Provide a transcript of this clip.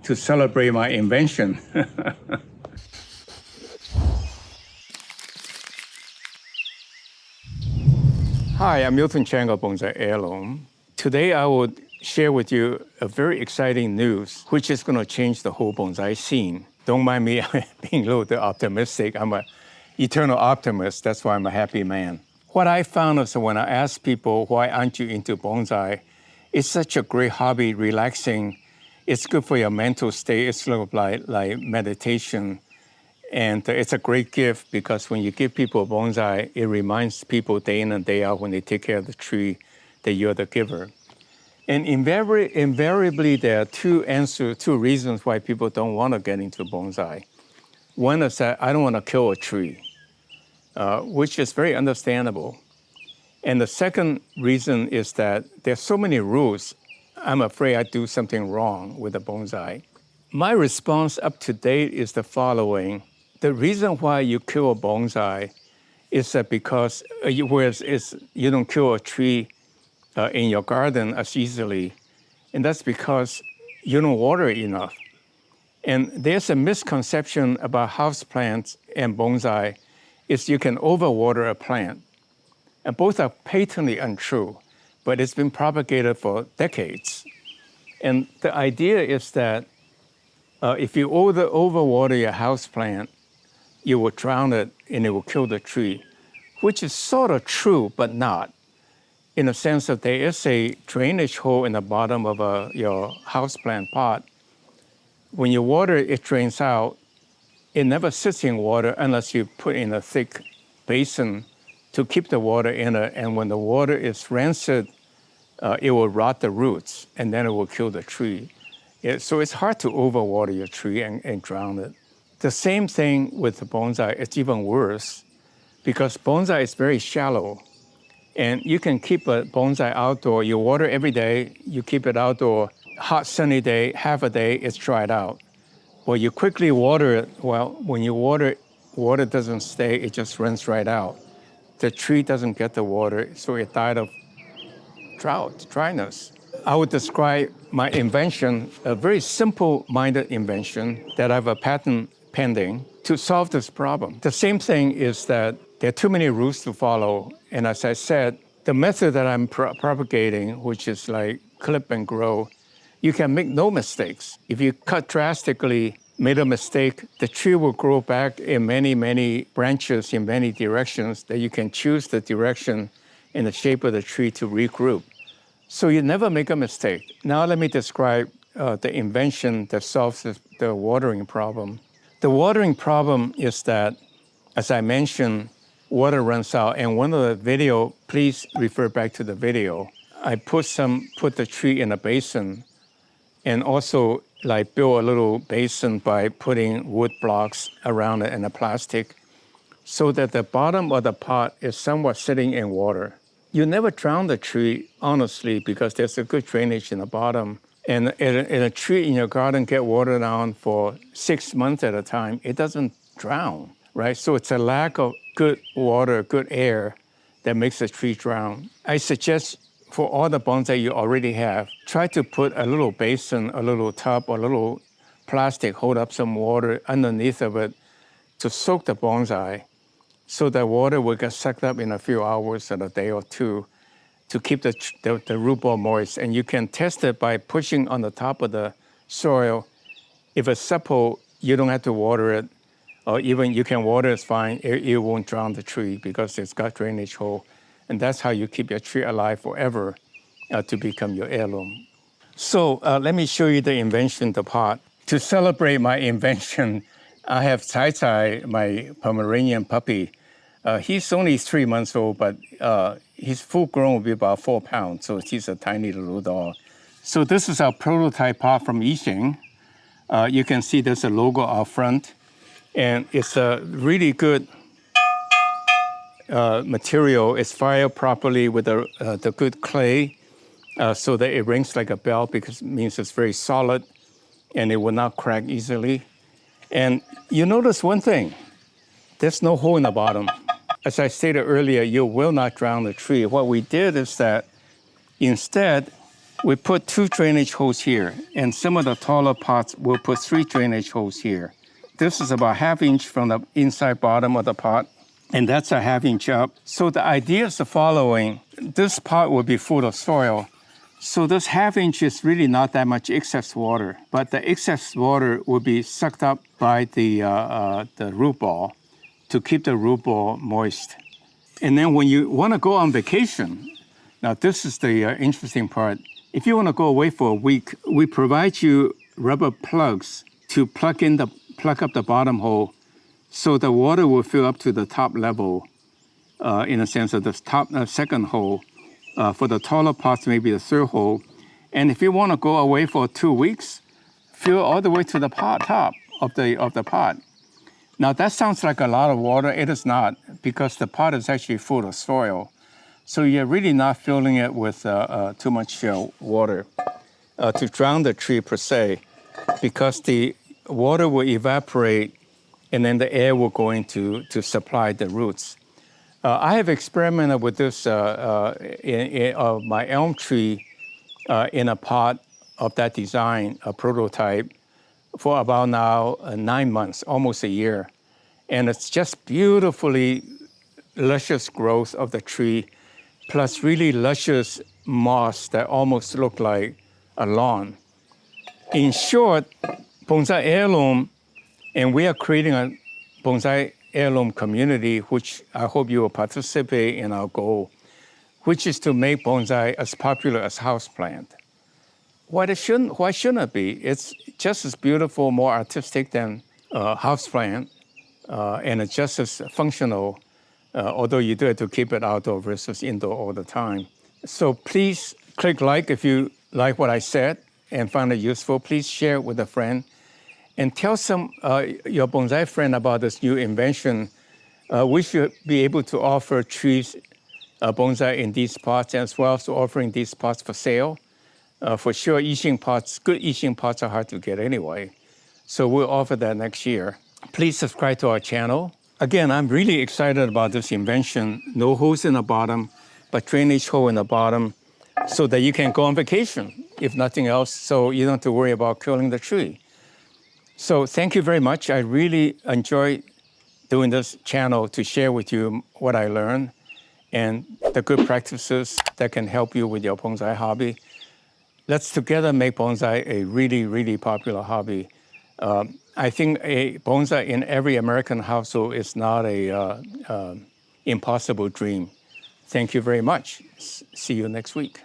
to celebrate my invention. Hi, I'm Miltonchang of Bonsaiheirloom. Today I will share with you a very exciting news, which is going to change the whole bonsai scene. Don't mind me being a little bit optimistic. I'm an eternal optimist. That's why I'm a happy man. What I found is when I ask people, why aren't you into bonsai? It's such a great hobby, relaxing. It's good for your mental state. It's sort of like meditation. And it's a great gift because when you give people a bonsai, it reminds people day in and day out when they take care of the tree that you're the giver. And invariably, there are two reasons why people don't want to get into bonsai. One is that I don't want to kill a tree, which is very understandable. And the second reason is that there's so many rules, I'm afraid I do something wrong with the bonsai. My response up to date is the following. The reason why you kill a bonsai is that because you don't kill a tree in your garden as easily, and that's because you don't water it enough. And there's a misconception about houseplants and bonsai is you can overwater a plant. And both are patently untrue, but it's been propagated for decades. And the idea is that if you overwater your houseplant, you will drown it and it will kill the tree, which is sort of true, but not. In the sense that there is a drainage hole in the bottom of your houseplant pot. When you water it, it drains out. It never sits in water unless you put in a thick basin to keep the water in it. And when the water is rancid, it will rot the roots and then it will kill the tree. So it's hard to overwater your tree and drown it. The same thing with the bonsai, it's even worse because bonsai is very shallow. And you can keep a bonsai outdoor. You water every day, you keep it outdoor. Hot sunny day, half a day, it's dried out. Well, you quickly water it. Well, when you water it, water doesn't stay, it just runs right out. The tree doesn't get the water, so it died of dryness. I would describe my invention, a very simple-minded invention that I have a patent pending to solve this problem. The same thing is that there are too many rules to follow. And as I said, the method that I'm propagating, which is like clip and grow, you can make no mistakes. If you cut drastically, made a mistake, the tree will grow back in many, many branches in many directions that you can choose the direction and the shape of the tree to regroup. So you never make a mistake. Now let me describe the invention that solves the watering problem. The watering problem is that, as I mentioned, water runs out. And one of the video, please refer back to the video. I put the tree in a basin and also like build a little basin by putting wood blocks around it and a plastic so that the bottom of the pot is somewhat sitting in water. You never drown the tree, honestly, because there's a good drainage in the bottom. And a tree in your garden get watered down for 6 months at a time, it doesn't drown, right? So it's a lack of good water, good air that makes the tree drown. I suggest for all the bonsai you already have, try to put a little basin, a little tub, or a little plastic, hold up some water underneath of it to soak the bonsai so that water will get sucked up in a few hours or a day or two to keep the root ball moist. And you can test it by pushing on the top of the soil. If it's supple, you don't have to water it, or even you can water it's fine. It won't drown the tree because it's got drainage hole. And that's how you keep your tree alive forever to become your heirloom. So let me show you the invention, the pot. To celebrate my invention, I have Tai Tai, my Pomeranian puppy. He's only 3 months old, but he's full grown, will be about 4 pounds. So he's a tiny little dog. So this is our prototype pot from Yixing. You can see there's a logo out front. And it's a really good material. It's fired properly with the good clay so that it rings like a bell because it means it's very solid and it will not crack easily. And you notice one thing, there's no hole in the bottom. As I stated earlier, you will not drown the tree. What we did is that instead, We put 2 drainage holes here, and some of the taller pots will put 3 drainage holes here. This is about 1/2 inch from the inside bottom of the pot, and that's a 1/2 inch up. So the idea is the following. This pot will be full of soil. So this 1/2 inch is really not that much excess water, but the excess water will be sucked up by the root ball to keep the root ball moist. And then when you want to go on vacation, now this is the interesting part. If you want to go away for a week, we provide you rubber plugs to plug up the bottom hole so the water will fill up to the top level, in a sense of the top second hole. For the taller pots, maybe the third hole. And if you want to go away for 2 weeks, fill all the way to the top of the pot. Now that sounds like a lot of water. It is not, because the pot is actually full of soil. So you're really not filling it with too much water to drown the tree per se, because the water will evaporate and then the air will go in to supply the roots. I have experimented with this of my elm tree in a pot of that design, a prototype, for about now 9 months, almost a year. And it's just beautifully luscious growth of the tree, plus really luscious moss that almost look like a lawn. In short, Bonsai Heirloom, and we are creating a Bonsai Heirloom community, which I hope you will participate in our goal, which is to make bonsai as popular as houseplant. Why shouldn't it be? It's just as beautiful, more artistic than houseplant, and it's just as functional, although you do have to keep it outdoor versus indoor all the time. So please click like if you like what I said and find it useful. Please share it with a friend. And tell your bonsai friend about this new invention. We should be able to offer trees, bonsai in these pots, as well as offering these pots for sale. For sure, good Yixing pots are hard to get anyway. So we'll offer that next year. Please subscribe to our channel. Again, I'm really excited about this invention. No holes in the bottom, but drainage hole in the bottom so that you can go on vacation, if nothing else, so you don't have to worry about killing the tree. So thank you very much. I really enjoy doing this channel to share with you what I learned and the good practices that can help you with your bonsai hobby. Let's together make bonsai a really, really popular hobby. I think a bonsai in every American household is not a impossible dream. Thank you very much. See you next week.